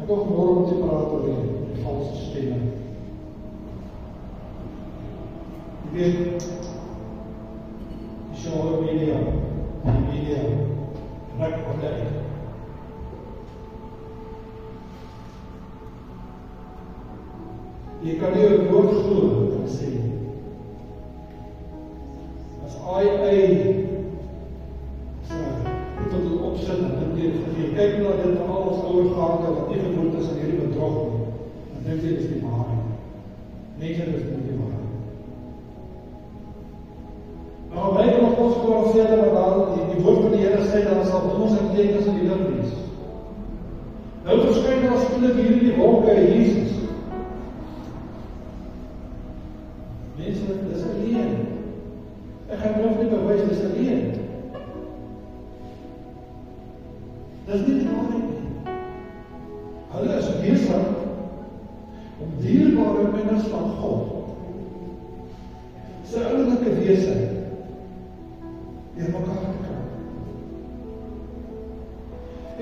toch môre om te praat oor die valse stemme. Jy weet, die social media, die media, ruk onder uit. Jy kan nie een woord glo, kan sê. As AI tot het opsit, en jy kyk na dit van al ons oude gaande, wat nie gedoeld is in hierdie bedrog nie, dan dink jy, dit is die waarheid. Mense, dit is nie die waarheid. Nou, blyk nog ons woord verder, maar die woord van die Here sê, dan sal ons en tekens in die lig wees. Nou verskyn daar skielik hier in die wolke Jesus. Mense, dit is alleen. Ek gaan nog nie bewys, dit is alleen. Dit is nie die waarheid nie. Hulle is besig om dierbare kinders van God, sy ouderlike wese, deur mekaar te kry.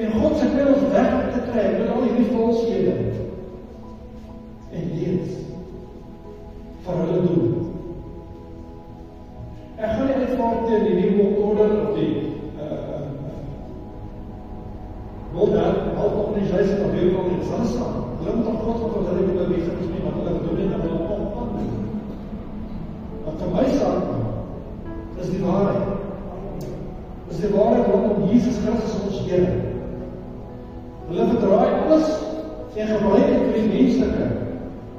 En God se kinders weg te kry met al hierdie valshede en leens vir hulle doen. Ek gaan nie uitvaar teen die nuwe orde of die organisasie wat heel veel in sal staan. Hulle moet aan God wat hulle wil bezig is nie, want hulle doen nie, dat hulle onpad. Wat vir my saak is die waarheid. Is die waarheid rondom Jesus Christus ons Here. Hulle verdraai alles en gebruik het vir die menslike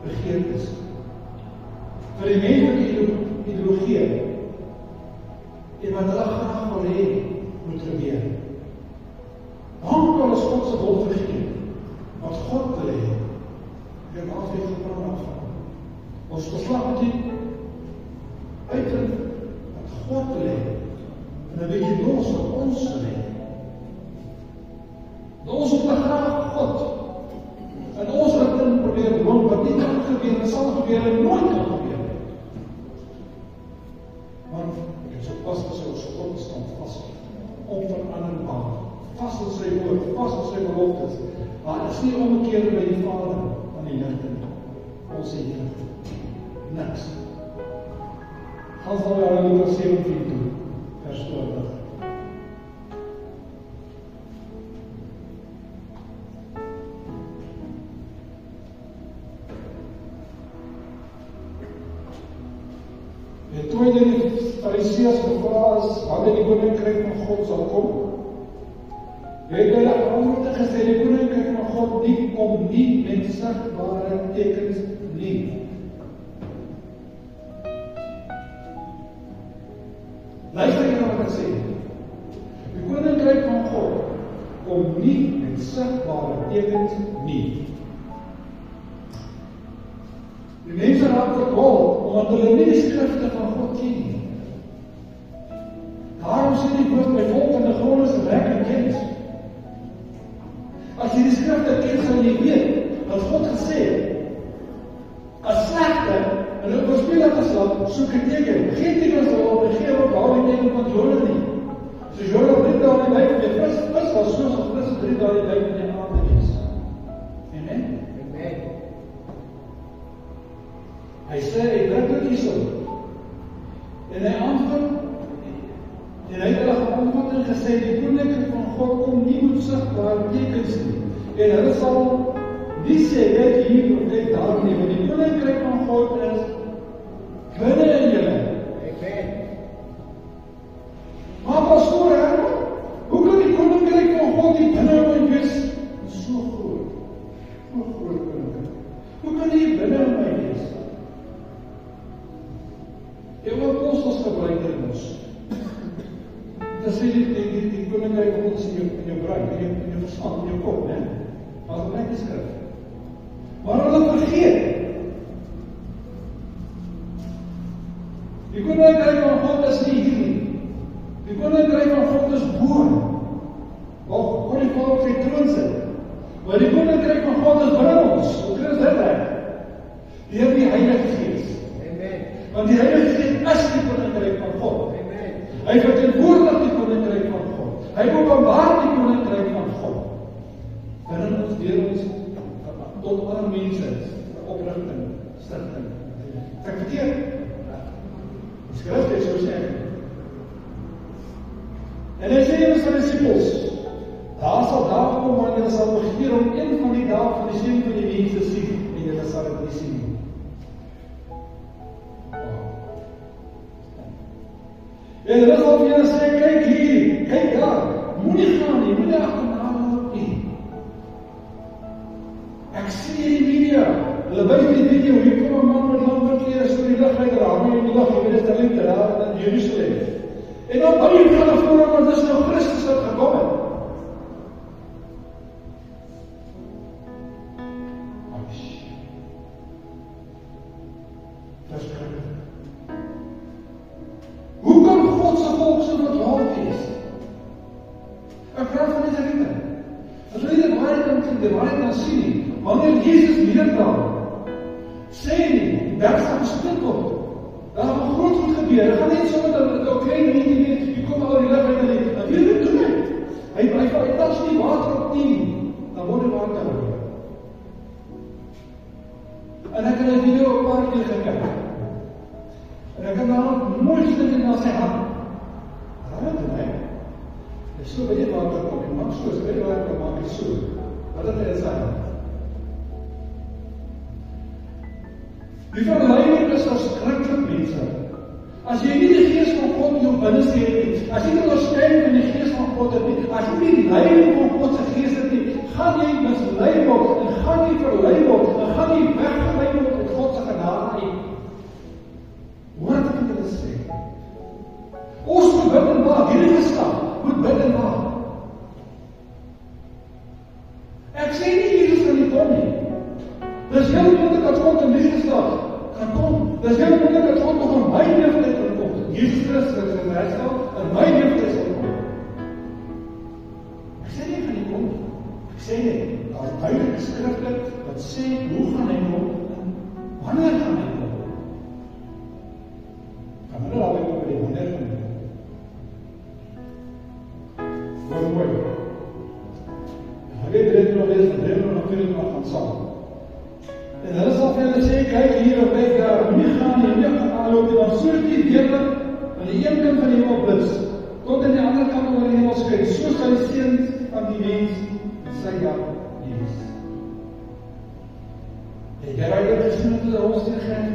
begeertes. Vir die menslike ideologie. En wat hulle graag wil hê, moet gebeur. Dan kan ons God se wil vergeet, wat God wil hê. Ek het altyd gepraat van. Ons verslag moet nie uitdruk wat God wil hê. En dan weet jy los wat ons wil hê. Ons moet graag God. En ons wat in probeer doen, wat nie kan gebeur, en sal gebeur, en nooit kan gebeur. Maar ek het so pas gesê, ons God staan vast, onveranderbaar. Vast in sy woord, vast in sy beloftes. Maar is nie omgekeer by die Vader van die lichte nie. Ons sê hier. Niks. Gaan sal jy aan Lukas 17 toe, vers 20. En toe die Fariseërs gevra is, wanneer die koninkryk van God sal kom, het hulle antwoord gesê, die koninkryk van God nie kom nie met sigbare tekens nie. Luister jy wat ek sê? Die koninkryk van God kom nie met sigbare tekens nie. Die mense raak verkwald, omdat hulle nie die skrifte van God ken nie. Daarom sê die woord by volgende grond is rek en kennis. As jy die skrifte ken, sal jy weet, wat God gesê het, as slegte, en op ons speel dat geslag, soek een teken, geen tekens al, en geen ook al die teken van Jona nie. So Jona 3 dae die buik, die vis was soos as vis 3 dae die buik in die aarde is. Amen? Amen. Hy sê, hy druk dit hier so, en hy antwoord, en hy het hulle geantwoord en gesê, die koninkryk van God kom nie met sigbare tekens nie. En hulle sal nie sê, kyk hier of kyk daar nie, want die koninkryk van God is binne in julle. Amen. Maar pastoor, hoe kan die koninkryk van God die binne in my wees? So groot. So groot koninkryk. Hoe kan die binne in my wees? Die apostels gebruik dit ons. Dat sê die koninkryk van God is in jou brein, in jou verstand, in jou kop, ne? Maar gebruik die skrif. Maar hulle vergeet. Die koninkryk van God is nie hier nie. Die koninkryk van God is boon. Waar God die Vader op sy troon sit. Maar die koninkryk van God is binne ons. Hoe kan dit reg? Deur die Heilige Gees. Amen. Want die Heilige Gees is die koninkryk van God. Amen. Hy verteenwoordig die koninkryk van God. Hy openbaar die koninkryk van God. Binne ons, deur ons stichting. Ek verkeerd. Die skrif het so sê. En hy sê vir sy disciples, daar sal dae kom wanneer julle sal begeer om een van die dae van die seun van die mens te sien, en julle sal dit nie sien nie. En hulle sal vir julle sê, kyk hier, kyk daar, moenie gaan nie, moenie agterna loop nie. Ek sien hier die video, hulle wys die video, hier kom 'n man met lang klere, so die lig lyk raak, en die lig, jy weet, is talent daar in Jerusalem. En dan baie van hulle voor, want dis nou Christus wat gekom het. Hoe kan God se volk so verdwaald wees? Ek vra van die Here. As jy dit baie kan sien nie, wanneer Jesus neerdal, sê nie, die berg sal gesplit word. Daar gaan groot goed gebeur. Hy gaan net so met 'n klein liedjie weet, jy kom al die lig uit en dan weer dit doen. Hy tas nie water op nie, dan word die water oor. En ek het 'n video 'n paar keer gekyk. En ek kan daar mooi sien na sy hand. Raai dit nie. Dis so baie water op en maak so baie water maak hy so. Wat het hy gesê? Die verleiding is verskriklik, mense. As jy nie die Gees van God in jou binneste het nie, as jy nie onderskeid van die Gees van God het nie, as jy nie die leiding van God se Gees het nie, gaan jy mislei word en gaan jy verlei word en gaan jy weggelei word uit God se genade uit. Hoor wat ek wil sê. Ons moet bid en bid, hierdie geslag moet bid en bid. Ek sê nie Jesus kan nie kom nie. Dis heel moeilik dat God in die geslag kan kom. Dis heel moeilik dat God nog in my leeftijd kan kom. Jesus Christus in my stel, in my leeftijd sal kom. Ek sê nie kan nie kom. Ek sê nie, daar is duidelik skriftelik wat sê hoe gaan hy kom en wanneer gaan hy kom. Kan hulle alweer kom by die wanneer gaan hy kom. Wat mooi. Ek weet dit nog eens, dat hulle natuurlijk nog gaan saam. En hulle sal vir hulle sê, kyk hier of kyk daar, nie gaan nie, nie gaan aanloop, en dan soos die weerlig aan die een kant van die hemel blits, tot aan die ander kant oor die hemel skyn, so sal die seun van die mens in sy dag wees. Het jy raai dit gesien dat hulle ons teruggeen?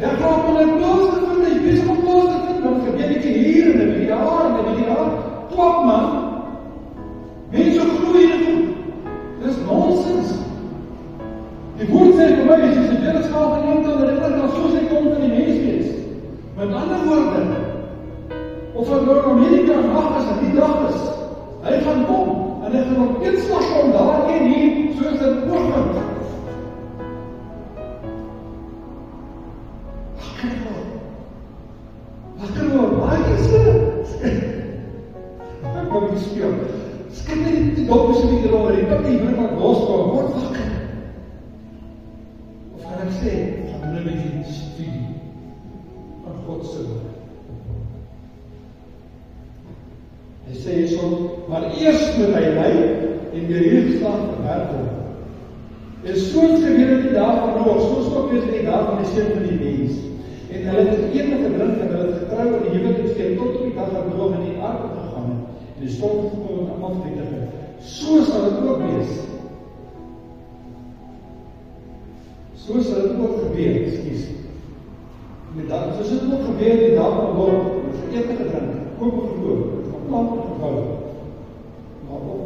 Weglaap om in plaas te vind, jy besig om plaas te vind, dan gebeur ek hier en in die jaar, klap man, mense groei en goed, dis nonsens. Die woord sê vir my, as jy sy wetenskap van iemand kan herinner, dan soos hy kom van die mens wees. Met ander woorde, of hy door Amerika nacht is, en die dag is, hy gaan kom, en hy gaan op een slag kom, daar en hier, soos dit oogend. Wakker word, waar is dit? Ek kom nie speel. Skip nie die doppels in die rol, die pik die bring wat loskom, word wakker. Ek sê, gaan hulle met die studie van God se woord. Hy sê so, maar eers moet hy ly en die regstaan verwerp word. En soos gebeur in die dag van Noag, soos ook wees in die dag van die seun van die mens. En hulle het geëet en gedrink en hulle het getrou en die huwelik gesteen tot op die dag dat Noag in die aarde gegaan het. En die storm gekom en almal vernietig het. So sal dit ook wees. So sal dit ook gebeur, excuse. Soos dit ook gebeur die dag van Lot, met geëet en gedrink, koop en verkoop, van plant en gebouw. Maar op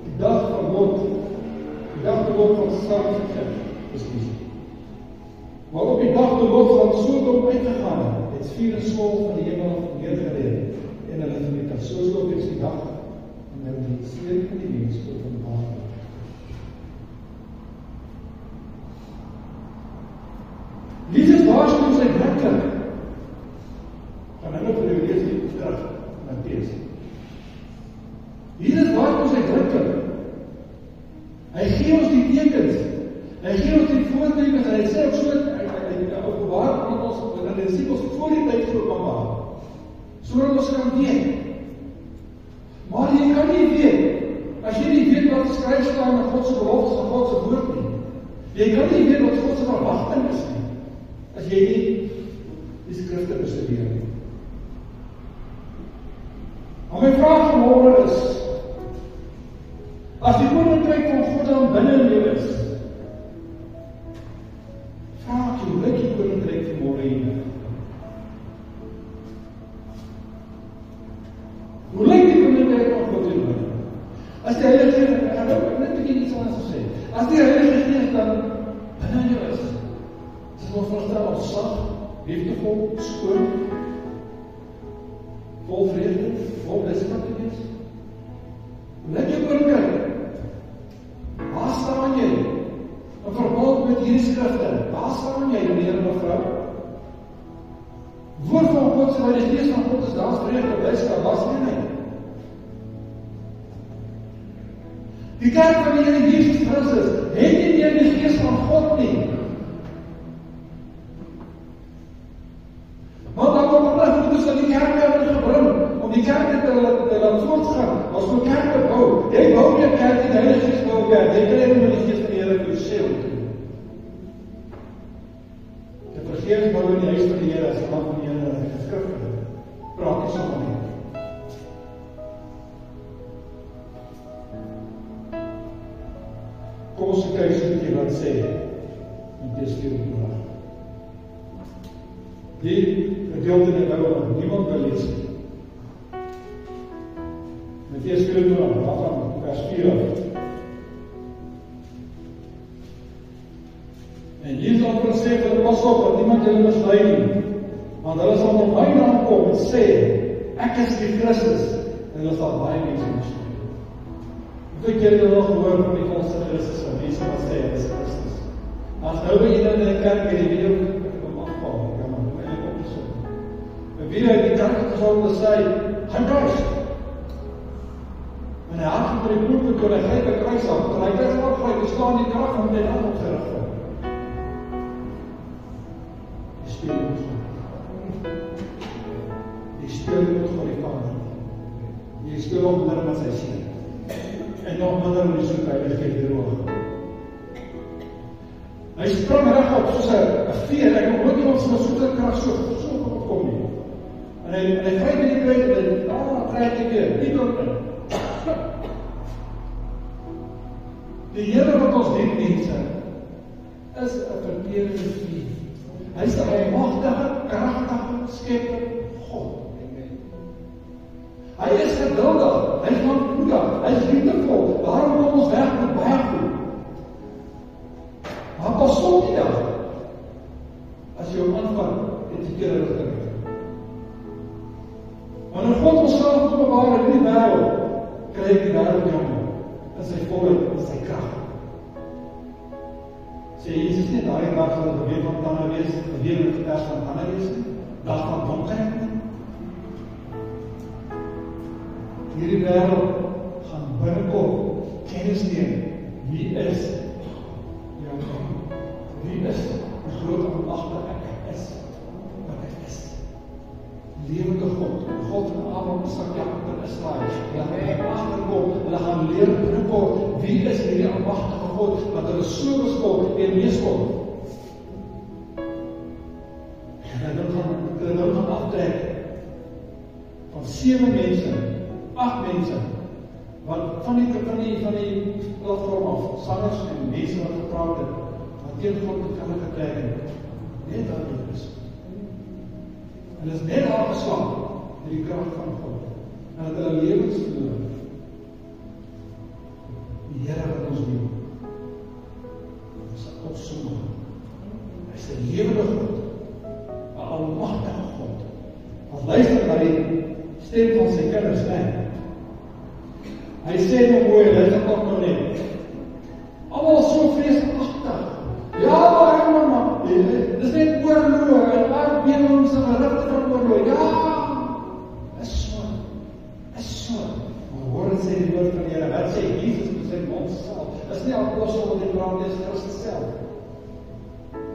die dag van Lot, die dag van Lot van Sodom gegif, excuse. Maar op die dag van Lot van Sodom uitgegaan, het vuur en skol van die hemel neergereed, en hulle vernietig. Soos ook is die dag, en nou die seun van die mens tot van water. Jesus waarskuw sy werklik. Gaan nou vir die lees die terug, Mattheus. Jesus waarskuw sy werklik. Hy gee ons die tekens. Hy gee ons die voortekens en hy sê ook so, hy openbaar met ons, en hy sê ons voor die tyd openbaar. Sodat ons kan weet. Maar jy kan nie weet, as jy nie weet wat geskryf staan in God se beloftes en God se woord nie. Jy kan nie weet wat God se verwagting is nie, as jy nie die skrifte bestudeer nie. Maar my vraag vanmôre is, as die koninkryk van God dan binne in jou is, vraag jy, hoe lyk die koninkryk vanmôre hier? Hoe lyk die koninkryk van God hier binne? As die Heilige Gees, ek gaan ook net 'n bietjie iets anders sê. As die Heilige Gees dan binne jou is ons verstel of sag, liefdevol, skoon, vol vrede, vol blydskap te wees. Hoe lyk jou koninkryk? Waar staan jy? In verband met hierdie skrifte, waar staan jy, meneer en mevrou? Woord van God sê, die Gees van God is daar vrede, blydskap, waar staan jy? Die kerk van die Here Jesus Christus het nie meer die Gees van God nie. Want dan word hulle goed dat die kerk weer gebring, om die kerk te laat voortgaan, as ons kerk bou. Jy bou nie 'n kerk, die Heilige Gees bou 'n kerk, jy kry nie met die Gees van die Here in jou siel. Die vergeef bou in die huis van die Here, as die man van die Here in die skrif praat nie sommer nie. Kom ons kyk so wat sê in Matteus 4. Die gedeelte in die Bybel niemand wil lees nie. Matteus 4 van vers 4 af. En Jesus het gesê dat pas op dat niemand julle mislei nie, want hulle sal op my naam kom en sê ek is die Christus, en hulle sal baie mense mislei. Hoeveel keer het julle al gehoor van die valse Christus, van mense wat sê hy is Christus? As nou by julle in die kerk die video wie uit die kerk gesal sê, hy kruis. En hy hart vir die pulpit toe, hy gryp 'n kruis af, en hy kruis opgryp, hy staan die krag van die hand op sy rug. Die speel met God die Vader. Die speel op minder met sy Seun. En nog minder met die Heilige Gees droog. Hy sprong reg op soos 'n veer, ek kon nooit iemand so krag so opkom nie. En hy gryp in die kruis en trek die weer, nie op in. Die Here wat ons dien, mense, is 'n verpleegende vuur. Hy is 'n almagtige, kragtige skepper God. Hy is geduldig, hy is lankmoedig, hy is liefdevol. Daarom kom ons weg met baie goed. Maar pas op die dag, as jy hom aanvat, het jy keer rigting. Wanneer God onsself openbaar in die wêreld, kry die wêreld jammer, in sy volheid, in sy krag. Sê Jesus nie, daai dag sal die weer van tande wees, die weer met die pers van tande wees, dag van donkerheid nie. Hierdie wêreld gaan binnekort kennis neem, wie is jou God? Wie is die groot almagtige ek is, wat ek is? Lewende God, God van Abraham, Isak, Jakob en Israel. Hulle gaan agterkom, hulle gaan leer binnekort, wie is hierdie almagtige God, wat hulle so beskop en meeskop. En hulle gaan aftrek van 7 mense, 8 mense, wat van die platform af, sangers en mense wat gepraat het, wat teen God het hulle getrek het, net daar is. En is net aangeslaan met die krag van God. En dat hulle lewens verloor. Die Here wat ons dien, is 'n opsomming. Hy is 'n lewende God, 'n almagtige God. Ons luister na die stem van sy kinders, né? Hy sê nog mooi, hy het ook nog net. Almal so vreesagtig. Ja, maar dis net oorlog en waar beelings en gerugte van oorlog. Ja, is so. Maar hoor het sê die woord van die Here, wat sê Jesus met sy mond self? Is nie apostel wat die praat, is Christus self.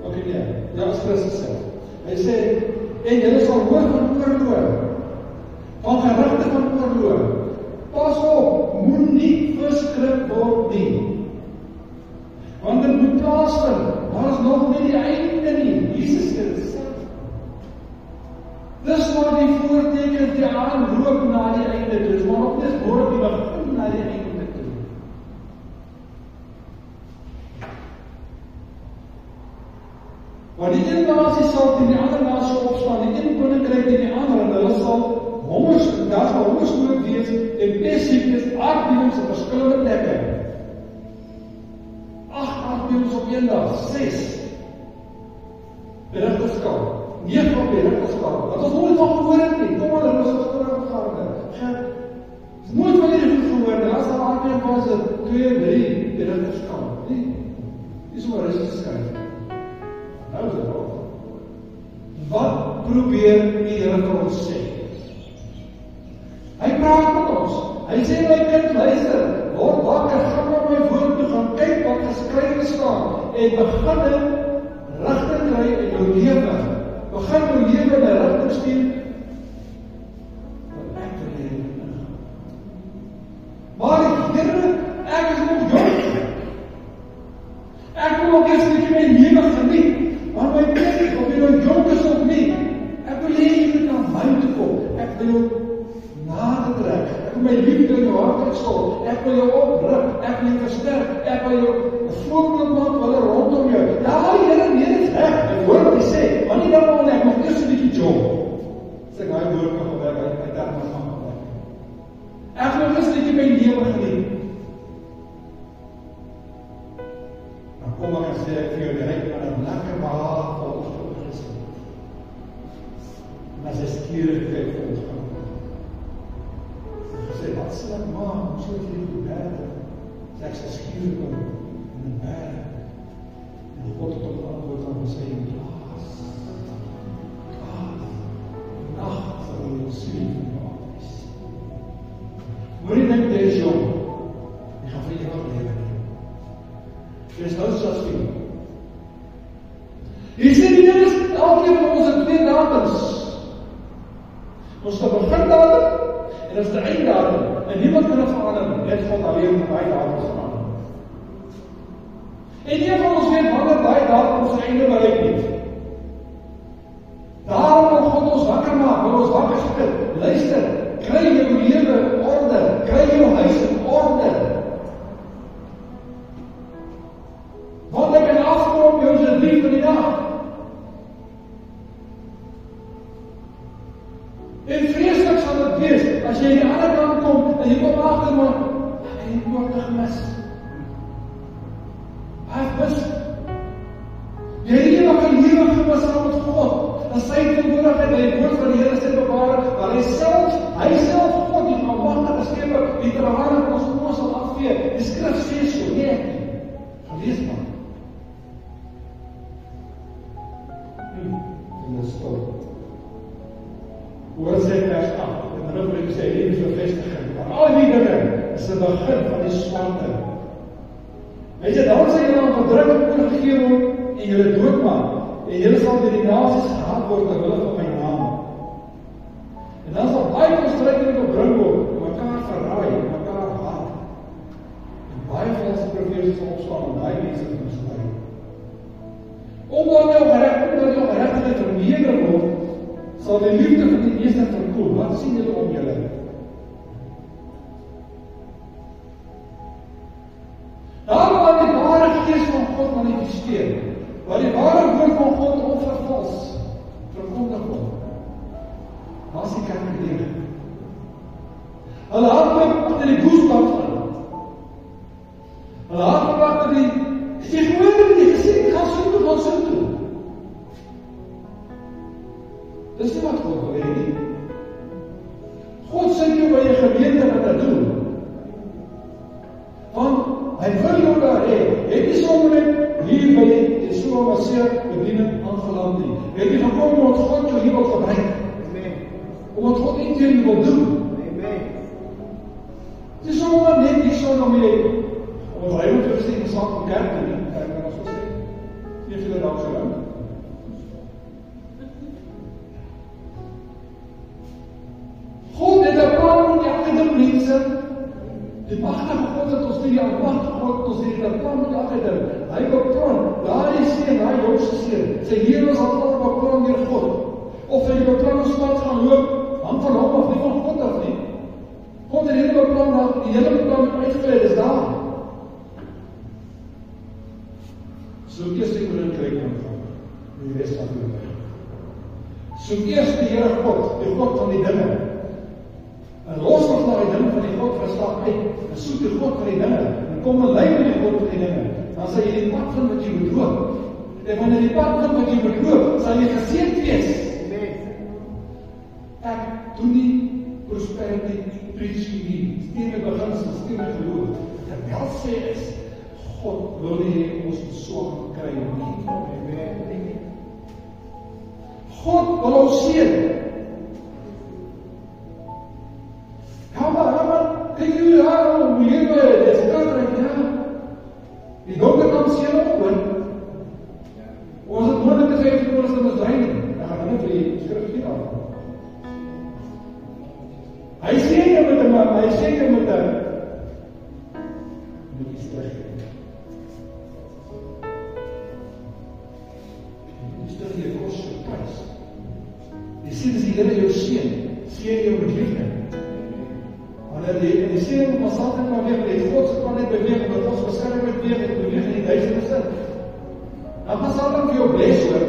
Ok, nee, ja, is Christus self. Hy sê, en julle sal hoor van oorlog, van gerugte van oorlog. Pas op, moet nie verskrik word nie. Want dit moet plaasvind. waar die voortekens die aanloop na die einde toe is, maar nog nie is woord die begin na die einde toe. Maar die een nasie sal teen die ander nasie opstaan, die een koninkryk teen die ander, en hulle sal daar sal hongersnood wees, en pestsiektes, aardbewings op verskillende plekke. 8 aardbewings op een dag, 6 berigterskap, 9 op berigterskap, wat ons nooit van gehoor het nie, kom maar, ons is teruggegaande, nooit van hierdie goed gehoor nie, as daar aardbewing was, 2, 3 berigterskap, nie so maar is geskryf. Nou is dit al. Wat probeer die Here vir ons sê? Hy praat met ons. Hy sê, my kind, luister, word wakker, gaan na my woord toe, gaan kyk wat geskrywe staan, en begin rigting kry in jou lewe. Begin jou lewe in 'n rigting stuur, wat ek te lewe ingaan. Maar Here, ek is nog jong. Ek wil nog eens net my lewe geniet, maar my kind, of jy nou jong is of nie, ek wil hê jy moet na my toe kom. Ek wil jou nader trek. Ek wil my liefde in jou hart uitstort. Ek wil jou oprig. Ek wil jou versterk. Ek wil jou 'n voorbeeld maak vir hulle rondom jou. Ja, Here, nee, dit is reg. Ek hoor wat jy sê, maar nie daarom ek nog eers 'n bietjie jong. Sê daai woord kan gewerk uit daar maar gaan. Ek wil net 'n bietjie my lewe geniet. Dan kom ek en sê ek vir jou direk aan 'n lekker baal van ons gesin. Maar sy skielik kyk vir ons gaan. Sy sê, wat sal ek maak, hoe sal ek hierdie berg? Sy ek sal skielik kom in 'n berg. En God het op antwoord aan sy plaas. Nacht sal jy sien van jou wees. Moenie dink jy is jong. Jy gaan vir ewig lewe. Jy is nou soos jy. Jy sê die ding is, elkeen van ons het 2 datums. Ons het 'n begindatum en ons het 'n einddatum. En niemand kan dit verander, net God alleen kan daai datums verander. En een van ons weet wanneer daai datum sy einde bereik het. Daarom wil God ons wakker maak, wil ons wakker skud. Luister, kry jou lewe in orde, kry jou huis in orde. Want ek kan afkom jou se diep in die nag. En vreeslik sal dit wees, as jy aan die ander kant kom, en jy kom agter, maar ek het die woord gemis. Hy het mis. Jy het ewige lewe gemis saam met God. En sy teenwoordigheid, en die woord van die Here sê bewaar, waar hy self God, die almagtige Skepper, die trane van ons oë sal afvee. Die skrif sê so, nee ek nie. Gelees maar. En dit is stil. Hoor sê vers 8, en dan wil ek sê, die bevestiging, maar al die dinge is 'n begin van die swarte. Weet jy, dan sal julle aan verdrukking oorgegee word, en julle doodmaak, en julle sal deur die nasies gehaat word ter wille van my naam. En dan sal baie verstrykings opbring word, en mekaar verraai, en mekaar haat. En baie valse profetes sal opstaan, en baie mense mislei. Omdat jou geregtigheid verneder word, sal die liefde van die meester verkoel. Wat sien julle om julle? Daar waar die ware gees van God manifesteer, waar die ware woord van God onvervals verkondig word, daar is die kerk leeg. Hulle hardloop agter die goosebumps aan. Hulle hardloop agter die, jy gewoon nie gesê, gaan so toe. Dis nie wat God wil hê nie. God sê jou by jou gemeente wat hy doen. Want hy wil jou daar hê. Jy het nie sommer net hier by jy so amaseer bediening aangeland nie. Jy het nie gekom omdat God jou hier wil gebruik. Amen. Omdat God iets vir jou wil doen. Amen. Het is sommer net hier so om jy omdat hy moet gesê die saak van kerk nie. Kerk kan ons sê. Nie vir dalk so lang. God het 'n plan met elke mense. Die magtige God het ons nie, die almagtige God het ons nie, die plan met elke ding. Hy beplan, daai seun, daai jongste seun, sy lewe sal al beplan deur God. Of jy beplan om swart gaan loop, hang van hom of nie van God af nie. God het die hele beplan, die hele beplan uitgelei, dis daar. Soek eers die koninkryk van God, en die rest van die wêreld. Soek eers die Here God, die God van die dinge. En los ons na die dinge van die God verstaan uit, en soek die God van die dinge, en kom en lei met die God van die dinge, dan sal jy die pad vind wat jy moet loop. En wanneer die pad vind wat jy moet loop, sal jy geseënd wees. Ek doen nie prosperity preaching nie, steen my beginsels, steen my geloof. Wat ek wel sê is, God wil nie ons swak kry nie. God wil ons seën. Ja, maar, kyk hoe daar, hoe hier by, dit is katreik, ja. Die donker kan seën ook, hoor. Ons het moeilik te sê, vir ons in ons drein, dan gaan nie vir die skrif hier af. Hy sê jy met hom, hy sê jy met hom, moet jy stig. Jy stig jy kos vir prijs. Jy sê, dis die Here jou seën jou met liefde. Wanneer die seën op ons altyd kan weeg, die Godse kan net beweeg, omdat ons beskerming met beweeg, het beweeg in die duisende sin. Dan gaan sal dan vir jou bles hoor,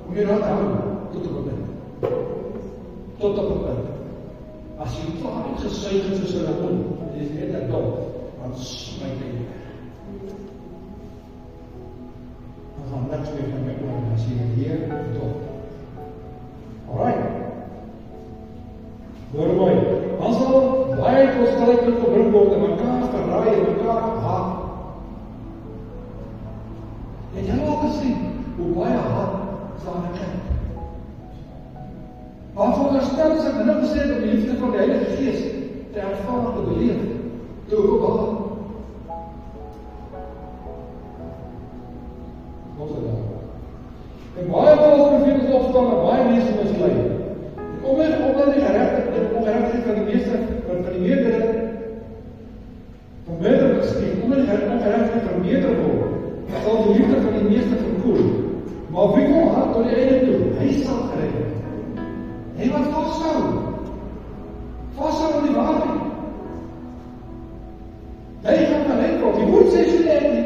om jy dat hou, tot op een punt. Tot op een punt. As jy klaar het gesuig het soos hulle doen, en jy is net een dop, dan smyt jy weer. Dan gaan niks meer van my oor, as jy weer dop. Alright. Hoor my, dan sal baie kostelike gebring word, en mekaar verraai, en mekaar haat. Het jy al gesien, hoe baie haat sal in 'n kerk? Waarvan verstel is ek nou gesê om die liefde van die Heilige Gees te ervaar, te beleef, te openbaar. Ons het daar. En baie valse profete opstaan en baie mense mislei. En omdat die ongeregtigheid van die meeste, van die meerdere, van meerdere gestiek, omdat die ongeregtigheid van meerdere word, sal die liefde van die meeste verkoel. Maar wie kom hard tot die einde toe? Hy sal gered word. Hy wat vasthou aan die waarheid. Jy gaan gered word, jy moet sê so nie,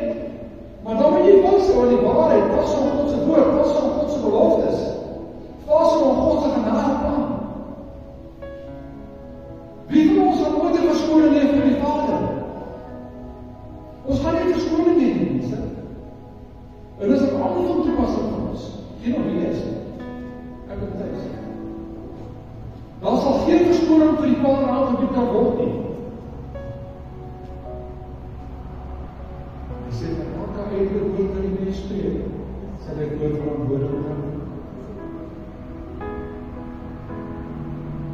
maar dan moet jy vasthou aan die waarheid, vasthou aan Godse woord, vasthou aan Godse beloftes, vasthou aan Godse genadeplan. Wie van ons gaan ooit 'n verskoning hê vir die Vader? Ons gaan nie verskoning hê nie, mense. En dis 'n ander van toepassing van ons. Geen of nie is. Ek het dit sê. Daar sal geen verskoning vir die Vader aangebied kan word nie. Hy sê, van elke enkele woord wat die mens spreek, sal hy woord verantwoordelik kan doen.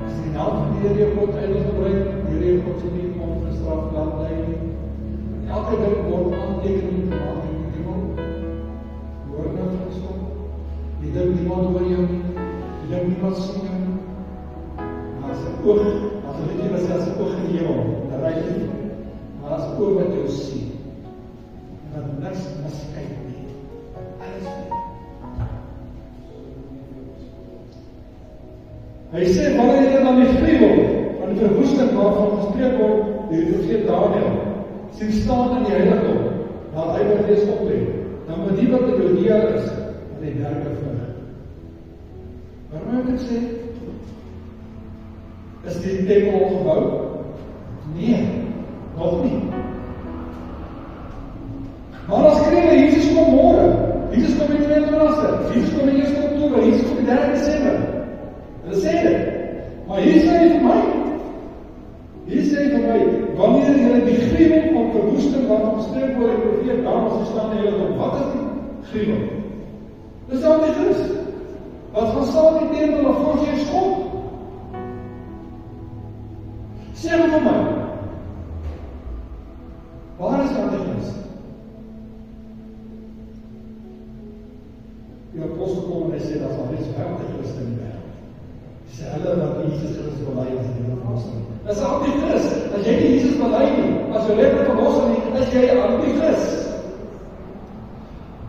As die naam van die Here God eindelijk gebruik, die Here God sê nie ongestraft laat bly nie. Elke ding word aantekening gemaak in die hemel. Hoor nou van die stop. Die ding niemand oor jou nie. Die ding niemand sien jou nie. Maar as 'n oog, as jy weet jy was as 'n oog in die hemel, dan ry jy nie. Maar as 'n oog wat jou sien, en wat niks miskyk nie. Alles nie. Hy sê, wanneer jy dan die gruwel van die verwoesting waarvan gespreek word, die profeet Daniël, sien staan in die heiligdom, laat hy wat wees opleef, dan moet die wat in Judea is, aan die berge vlug. Waarom moet ek sê? Is die tempel al gebou? Nee, nog nie. Maar as kreeg, Jesus kom môre, Jesus kom die 22ste, Jesus kom die 1 Oktober, Jesus kom die 3 Desember. Hulle sê dit, maar hier sê hy vir my, wanneer julle die gruwel van verwoesting waarvan gespreek word die profeet Daniël staan in julle, wat is die gruwel? Dis die Antichrist. Wat gaan staan die tempel of voorgeef God? Sê vir my, waar is die Antichrist? Die apostel kom en hy sê, dat is al iets Antichrist in die wêreld. Hy sê, hulle wat Jesus Christus bely as die verlossing. Dit is Antichrist. As jy nie Jesus bely nie, as jy redder verlossing nie, is jy Antichrist.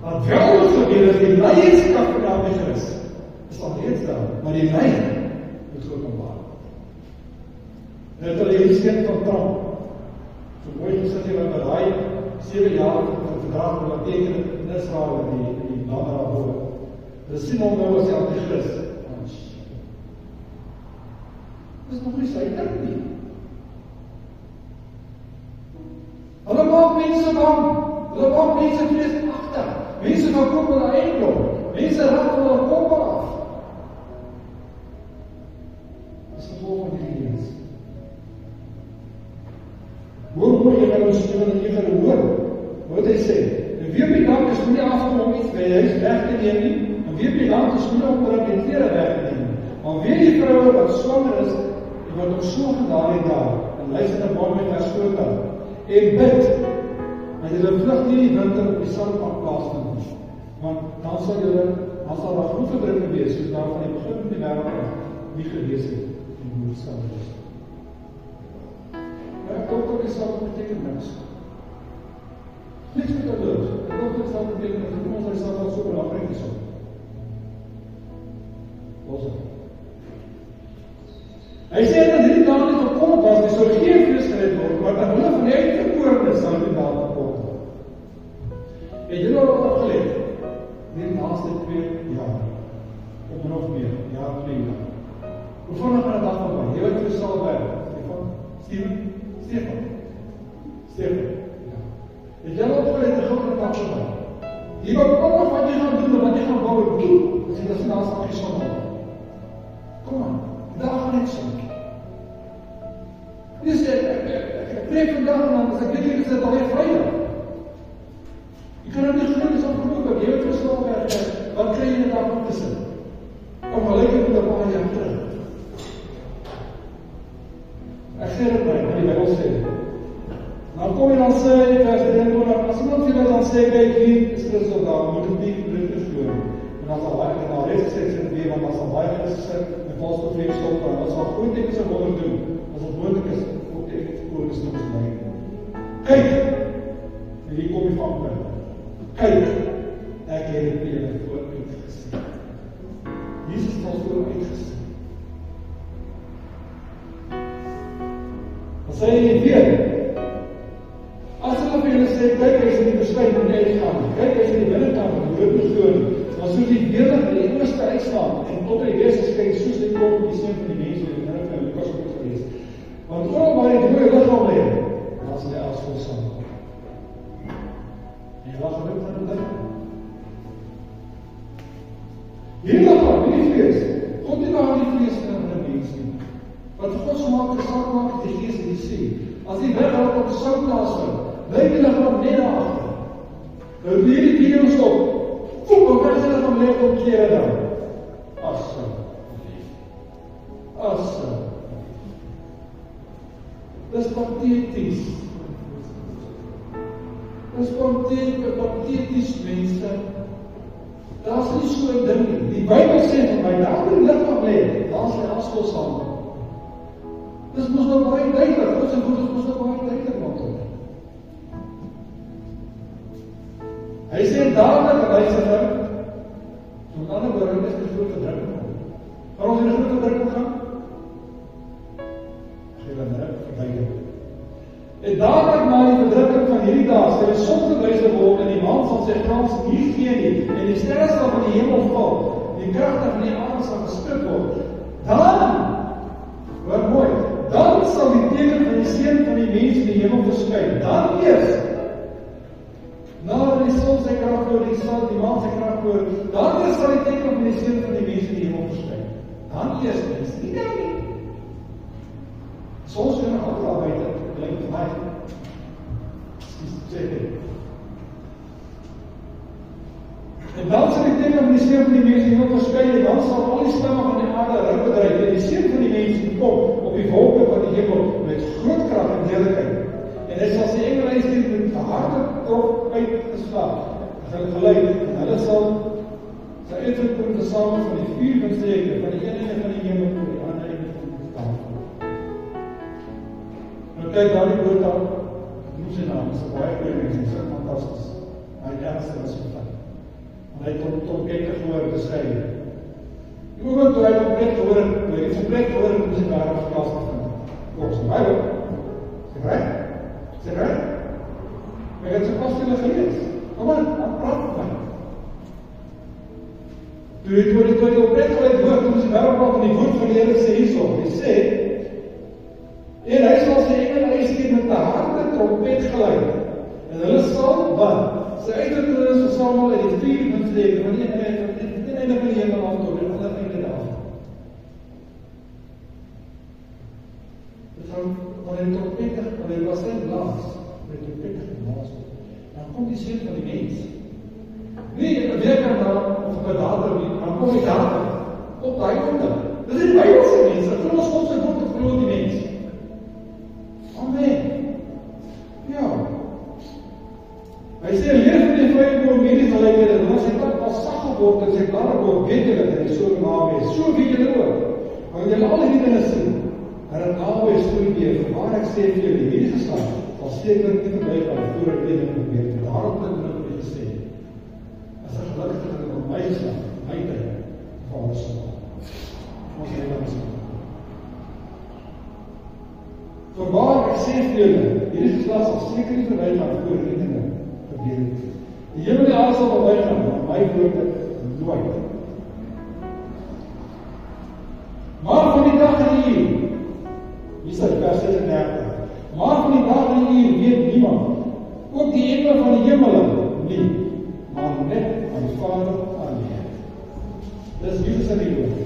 Wat wel moet gebeur is die leierskap van die Antichrist. is al reeds daar, maar die lyn moet openbaar. Net hulle hierdie seun van Trump, so mooi gesit hier wat daai 7 jaar verdrag wat teken in Israel en die lande daarboven. Hulle sien hom nou as die antichrist. Dis nog nie sy ding nie. Hulle maak mense bang. Hulle maak mense vreesagtig. Mense gaan koop hulle eiendom. Mense raak van hulle kop af. Dis die gevolg van die lewens. Hoor mooi, jy gaan ons stil en jy gaan hoor wat hy sê. En wie op die dag is nie afkom om iets by die huis weg te neem nie, en wie op die dag is nie om die klere weg te neem nie. Maar weer die vrouwe wat swanger is, die word ook so gedaan en daar, en luister na baan met haar skoot aan, en bid, en julle vlug nie die winter op die sandbank plaasvind nie, want dan sal daar groot verdrukking wees, soos daar van die begin van die wêreld nie gewees het, en hoe sal wees. Ek dink dat die sal beteken niks. Niks met die loos. Ek dink dat sal beteken niks. Kom ons hy sal dat so belangrijk is. Los het. Hy sê dat hierdie dag nie verkort was, die sal geen vlees gered word, maar dat hulle van die uitverkorenes sal die dag verkort word. Het julle al opgelet? Die laaste 2 jaar. Of nog meer, jaar 2 jaar. Hoe vinnig van die dag van my? Jy wat jy sal werk. Stefan. Ja. Het jy opgeleid die grote dag van my? Jy wat alles wat jy gaan doen, wat jy gaan bou doen, as jy dat naast aan die son hou. Kom aan, die dag gaan net son. Dus ek preek vandag en dan, as ek weet jy, is dit alweer vrydag. Jy kan ook nie genoeg is op genoeg, jy het verstaan werk, wat krijg jy in die dag om te sit? Kom gelijk met die paar jaar terug. Ek sê dit my, wat die Bijbel sê. Dan kom jy dan sê, vers 23, as iemand vir dan sê, kijk hier, is Christus daar, moet het nie Christus doen. En dan sal hy, en dan rest sê dit weer, want dan sal hy Christus sit, en vals bevreemd stop, en dan sal groot tekens en wonder doen, as het moeilijk is, ook tekens koordes nog eens leid. Kijk, en hier kom jy van my. Kijk, ek het het vir julle vooruit gesê. Jesus het ons vooruit gesê. Dan sê jy weer, as hulle vir julle sê, kyk, hy is in die besluit om nie uitgaan, kyk, hy is in die binnenkant, die hoop nie goon, dan soos die weerlig in die ooste uitslaan, en tot hy wees is, kyk, soos die kom, die seun van die mense, die minne van Lukas ook gelees. Want oral waar die dooie lichaam leer, dan sal hy as vol saam. En jy lag geluk van die ding. Hier lichaam, nie die vlees, God nie maar die vlees in die mens nie. Wat God so maak, gesak maak, die gees en die sê. As die weghoud op die soutplaas vind, bly die lichaam net daarachter. Nou weer die video stop. Voel, wat is die lichaam leef om kleren dan? Asse. Dis patheties. Dis patheties, mense. Daar is nie so'n ding nie. Die Bijbel sê van my, daar die lichaam leef, daar is die afskoos aan. Dis moes nou baie duidelik, God se woord moes nou baie duidelik maak. Hy sê dadelik wysiging, so met ander woorde is die groot verdrukking. Gaan ons in die groot verdrukking gaan? Ek sê dan verduidelik. En dadelik na die verdrukking van hierdie dag, sal die son verwyser word en die maan sal sy glans nie gee nie, en die sterre sal van die hemel val, die kragte van die aarde sal geskit word. Dan, hoor mooi, dan sal die teken van die seun van die mens in die hemel verskyn. Dan eers, nadat die son sy krag hoor, die maan sy krag hoor, dan eers sal die teken van die seun van die mens in die hemel verskyn. Dan eers, mens, nie nou nie. Soms kan ek ook al buiten, klink vir my. Sê dit. En dan sal die teken van die seun van die mens in die hemel verskyn, en dan sal al die stemme van die aarde rugbedryf, en die seun van die mens kom op die wolke van die hemel met groot krag en heerlikheid. En hy sal sy engele uitstuur met 'n harde klok uitgeslaag, geluid, en hulle sal sy uitverkoring versamel van die 4 windstreke, van die een einde van die hemel tot die ander einde van die tafel. Nou kyk daar die woord aan, ek noem sy naam, is 'n baie goeie mens, hy is fantasties. Hy ernstig was gevat. En hy tot kyker gehoor beskryf. Die oomblik toe hy die preek gehoor het, toe hy die preek gehoor het, moes hy daar op plaas gevind. Volgens die Bybel. Is dit reg? Is dit reg? Maar het so pas julle gelees. Kom aan, dan praat met my. Toe die preek gehoor het, toe moes hy daar op plaas van die woord van die Here sê hierso. Hy sê, en hy sal sy engele uitstuur met 'n harde trompet geluid. En hulle sal wat? Sy uitverkorenes versamel uit die 4 windstreke van die einde van die hemel af tot die ander einde af. Dit gaan wanneer die trompet, wanneer die bassijn blaas, wanneer die trompet geblaas word, dan kom die seun van die mens. Nie 'n week daarna of 'n datum nie, dan kom die datum op daai oomblik. Dit is die Bybelse mense, vir ons God se woord te glo die mens. Amen. Ja. Hy sê, leer van die vrye woord medies gelijkheid, en as hy tak al sag geword, en sy klare woord, weet julle, dat hy so naam is. So weet julle ook. Want julle al die dinge sien, en het naam is storie weer, waar ek sê vir julle, hierdie geslag, sal seker nie verby gaan, voor ek dit probeer. Daarom het ek dit gesê, as ek gelukkig het op my geslag, my tyd, van ons sal. Ons hele geslag. Voorwaar, ek sê vir julle, hierdie geslag sal seker nie verby gaan, voor ek dit probeer. Die hemel en die aarde sal verby gaan, maar my woord het nooit. Maar van die dag en die uur, hier sê vers 36, maar van die dag en die uur weet niemand, ook die engele van die hemel nie, maar net aan die Vader alleen. Dis Jesus in die woord.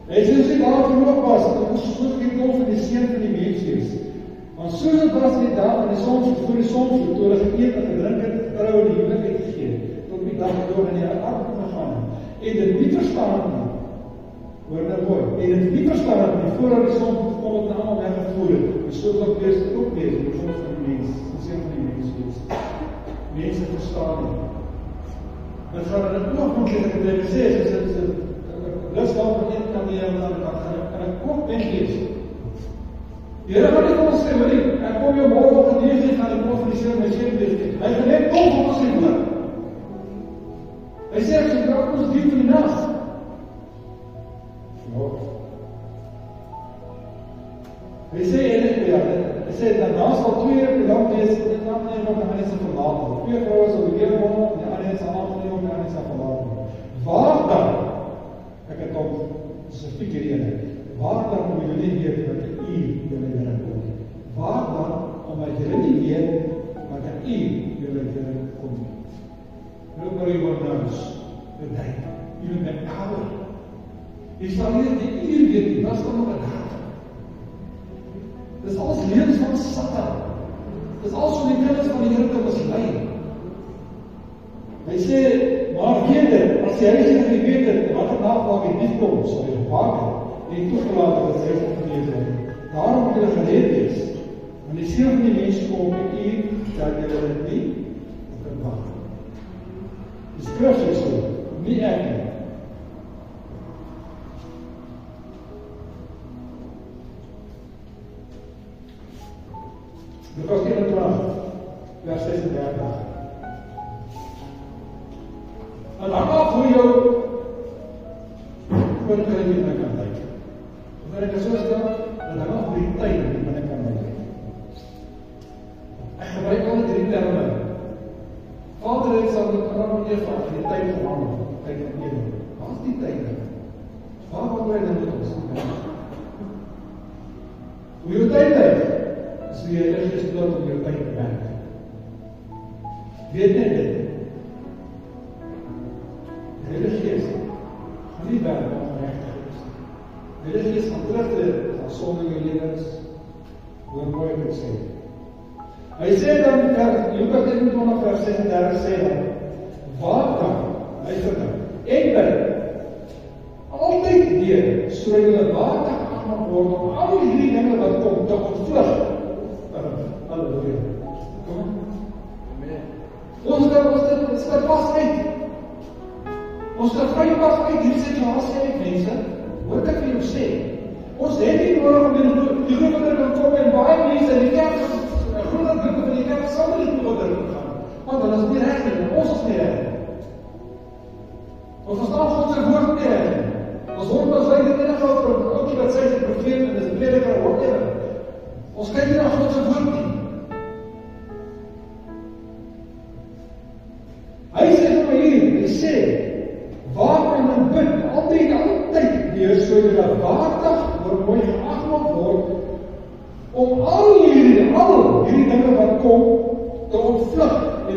Hy sê as jy daar genoeg was, dat ons soos die kom van die seun van die mens is. Want soos het was in die dag van die sonsoek, voor die sonsoek, toe hulle geëet en gedrink het, trou en die huwelik uitgegeen, tot die dag door in die aard gegaan, en dit nie verstaan nie, hoor nou mooi, en dit nie verstaan nie, voordat die sonsoek kom het en allemaal weggevoer het, en soos ook wees, die soms van die mens, die seun van die mens wees. Mense verstaan nie. Dit gaan in het oogpunt, het ek het gesê, is dit lusval van een kan die hele dag, kan ek ook weglees. Die Here gaan nie vir ons sê, hoor nie, ek kom jou morgen op 9 gaan die profetiseer my seun wees. Hy gaan net kom op sy woord. Hy sê, ek sê, draak ons diep van die nacht. Hy sê, daarna sal 2 lang wees, en dan neem wat die mense verlaat word. 2 vrouwen sal die een word, en die ander sal afneem, en die ander sal verlaat word. Waar dan? Ek het om spesifiek hierdie, waar dan om julle nie weet wat die uur julle Here kom? Waar dan omdat julle nie weet wat die uur julle Here kom? Nobody will knows the day, even the hour. Jy sal nie die uur weet nie, wat is dan nog 'n datum? Dis alles leuns van Satan. Dis alles om die kinders van die Here te mislei. Hy sê, maar weet dit, as jy nie weet het, wat het nagemaak het nie kom, sal jy gevaar het, en toegelaat het dat hy opgeleef het. Daarom moet jy gereed wees, want die seun van die mens kom op die uur, dat jy dit nie kan wag. Die skrif is so, nie ek nie. Lukas 21, vers 36. En dan af hoe jou koninkryk in my kan lyk. Wanneer ek so stel, dan af hoe die tyd in my kan lyk. Ek gebruik al die 3 terme. Vader het sal met Adam en Eva in die tyd gewandel, tyd van Eden. Wat is die tyd? Waar word hy dan met ons? Hoe jou tyd lyk, is hoe jy is gesloot om jou tyd te werk. Weet net dit. Die Heilige Gees gaan nie werk om regtig is. Die Heilige Gees gaan terugtree van sonde in jou lewens, hoe mooi ek het sê. Hy sê dan, Lukas 21 vers 36 sê dan, waar dan, luister dan, ek ben altyd deur, so julle water aanmaak word om al die dinge wat kom, te ontvlug. Halleluja. Kom. Ons kan pas uit. Ons kan vry pas uit hierdie situasie uit, mense. Hoor ek vir jou sê. Ons het nie nodig om die groeper te kom en baie mense in die kerk, groter groepe van die kerk sal nie groter gaan. Want hulle is nie reg nie, ons is nie reg. Ons verstaan God se woord nie reg nie. Ons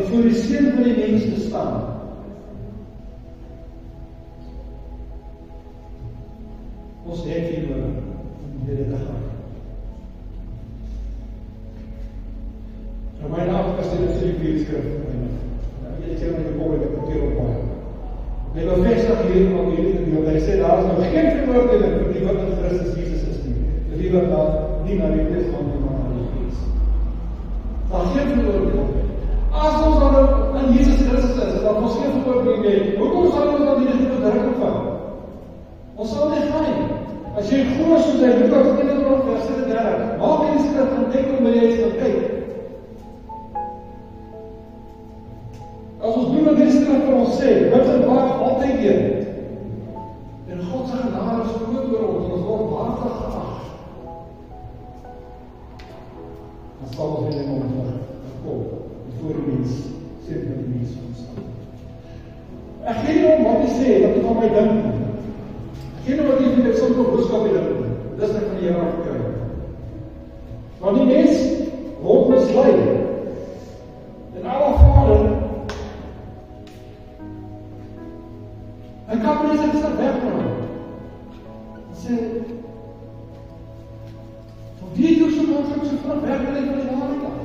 en voor die seun van die mens te staan. Ons het hier nodig om hierdie te gaan. My naam is dit Filippië skrif. Ek sê my kom met 'n keer op baie. Hy bevestig hier op hierdie gedeelte. Hy sê daar is nou geen veroordeling vir die wat in Christus Jesus is nie. Die wat nie na die Gees gaan nie, maar na die Gees. Daar is geen veroordeling. As ons dan in Jesus Christus is, dan ons geen veroordeling nie. Hoekom sal ons dan hierdie druk opvat? Ons sal nie gaan nie. As jy glo soos hy Lukas 21 vers 30, maak jy die skrif en dink om by jy te kyk. As ons doen wat die skrif vir ons sê, bid en waak altyd weer. En God se genade is groot oor ons, ons word waardig geag. Dan sal ons in die moment kom, voor die mens, sê met die mens ontstaan. Ek gee nie om wat hy sê, wat hy van my dink. Ek gee nie wat hy vind, ek sal nog boodskap hy dink. Dis ek van die Here afkry. Want die mens word mislei. En alle vader, hy kan mense dit stap wegneem. Hy sê, van wie doe so makkelijk so van wegneem van die waarheid af?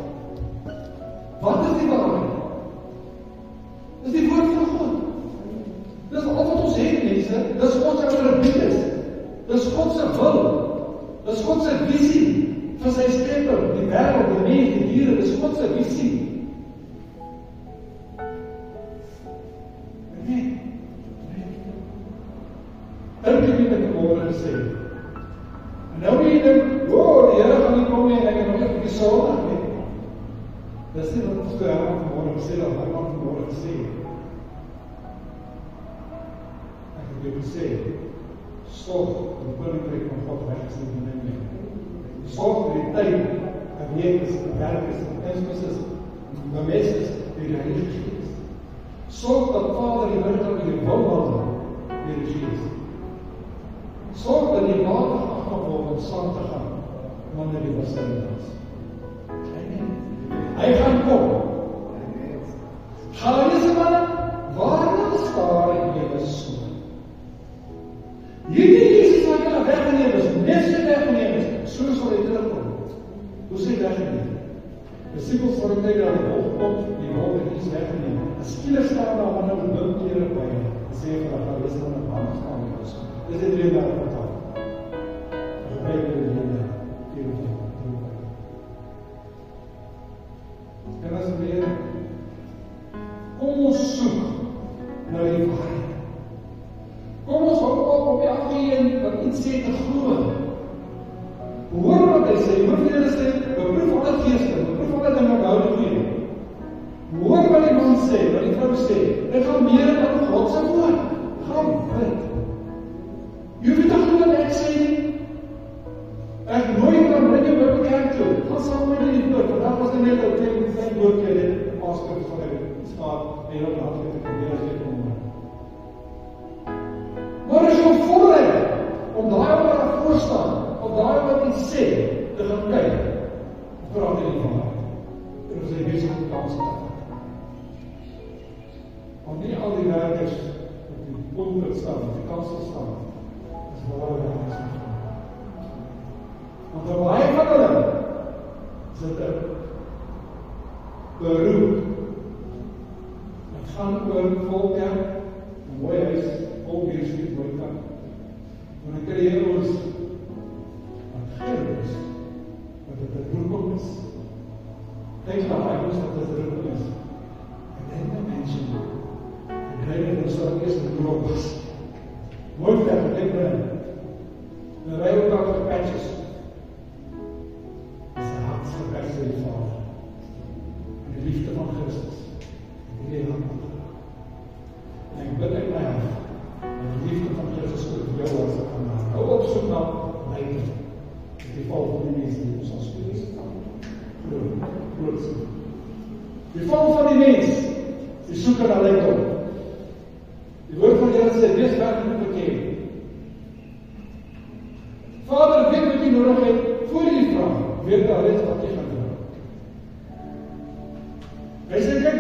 Wat is die waarheid? Dis die woord van God. Dis al wat ons het, mense. Dis God se verbied. Dis God se wil. Dis God se visie vir sy skepper, die wêreld, die mens, die diere. Dis God se visie. Dink jy nie met die woorde gesê? En nou wie dink, die Here gaan nie kom nie, en ek het nog net 'n bietjie sondig nie. Dis nie wat ons vanmorgen gesê dat hy van vanmorgen gesê. Ek het jou gesê, sorg die koninkryk van God weg is in die nie. Sorg vir die tyd, dat week is, werk is, inspis is, bemes is, die Heilige Gees. Sorg dat Vader die burger in die wil wandel, die Gees. Sorg dat die water afgeword om saam te gaan, wanneer die versin is. Hy gaan kom. Gaan lees maar, waarna staar julle so? Hierdie Jesus wat julle weggeneem is, mense weggeneem is, so sal hy terugkom. Hoe sê weggeneem? Disciples voor die tyd dat die wolk kom, die wolk het iets weggeneem. Skielik staan daar wanneer die wind kere by hy, en sê vir dat lees maar 'n band staan nie is. Dis dit rede daar vertaal. Gebruik die rede, en as weer, kom ons soek na die waarheid. Kom ons hou op die afgeen wat iets sê te glo. Hoor wat hy sê, hoor wat hy sê, beproef alle geeste, beproef alle dinge wat hou die goeie. Hoor wat die man sê, wat die vrou sê, dit gaan meer dan God se woord. Gaan bid. Jy hoef nie te glo wat ek sê nie. Ek nooit kan bring jou by die kerk toe. Gaan saam met die woord. Vandaag was net ook klein woordjie dit pastor van die staat en op laat het gebeur as dit kom. Maar as jy voorlei om daai wat daar voor staan, of daai wat iets sê, te gaan kyk, praat jy nie van haar. En ons is besig om kans te vat. Want nie al die werkers op die pulpit staan, op die kansel staan, is waar werkers nie. Want baie van hulle sit 'n beroep. Het gaan oor volkerk, 'n mooi huis, volkeers die mooi kan. Maar ek kry ons wat geen is, wat dit 'n beroep is. Dink na hy ons dat dit 'n beroep is. Ek dink dat mense en kry dit ons dat eers 'n beroep is. Mooi dat ek bring. En ry ook af vir patches. Die Vader, en die liefde van Christus, en die hand en ek bid in my hart, en die liefde van Christus oor jou as ek gaan maak. Hou op soek na leiding, in die val van die mens die ons als wees. Groot sien. Die val van die mens, die soeker na leiding. Die woord van die Here sê, wees werklik bekend. Vader, weet wat jy nodig het, voor die vraag, weet al iets wat jy gaan doen. Hy sê, kyk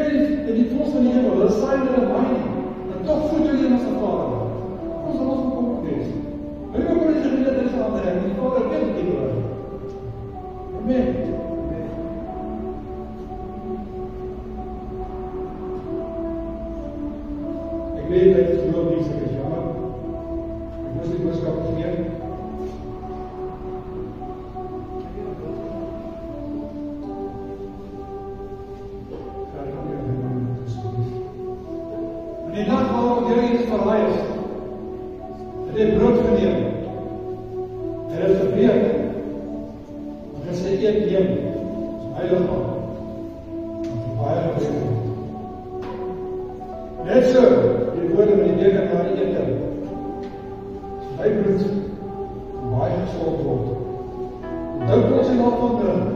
In die nacht waarop Here Jesus verraai is, het hy brood geneem. En het gebreek. En hy sê, eet neem. Dis my liggaam. Want die baie gebreek het. Net so, die woorde met die beker na die ete. My bloed, baie gesond word. Dink ons en daarvan drink.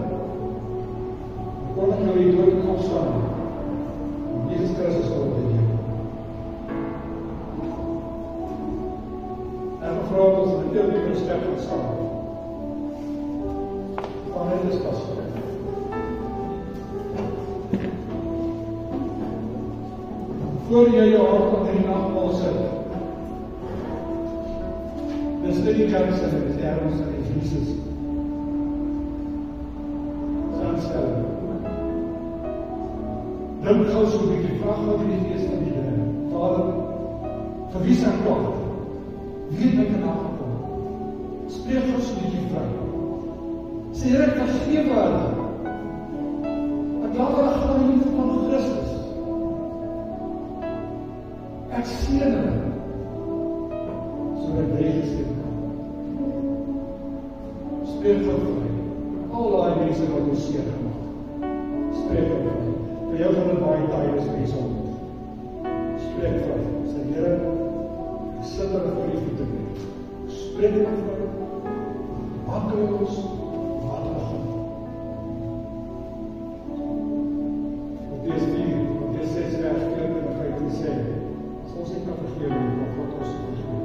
Kon ek nou die dood kom staan. En Jesus Christus word die Heer. En gevra het ons met heel die step van saam. Van hy is pas. Voor jy jou hart aan die nagmaal sit, dis nie die kans en dis ergens in Jesus. Aanstelling. Dink gou so 'n bietjie, vra gou die Gees van die Here. Vader, vir wie se kwaad? Wie het my nagekom? Spreek gou so 'n bietjie vry. Sê Here, ek vergewe hulle. Ek laat hulle gaan in die liefde van Christus. Ek seën hulle. Sodat jy geseën kan. Spreek gou vry. Al die mense wat ons seer gemaak. Spreek vry. Vir jou gaan dit baie tyd is mense ontmoet. Spreek vry. Sê Here, ek sit hulle voor die voete neer. Spreek vry. Maak ons wat hulle gaan. Op die 4, op die 6 vers 4 en dan ga ek dit sê. As ons nie kan vergewe nie, dan God ons vergewe.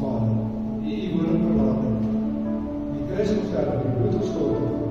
Vader, U woord verlaat. Die Christus sterf, die bloed gestort.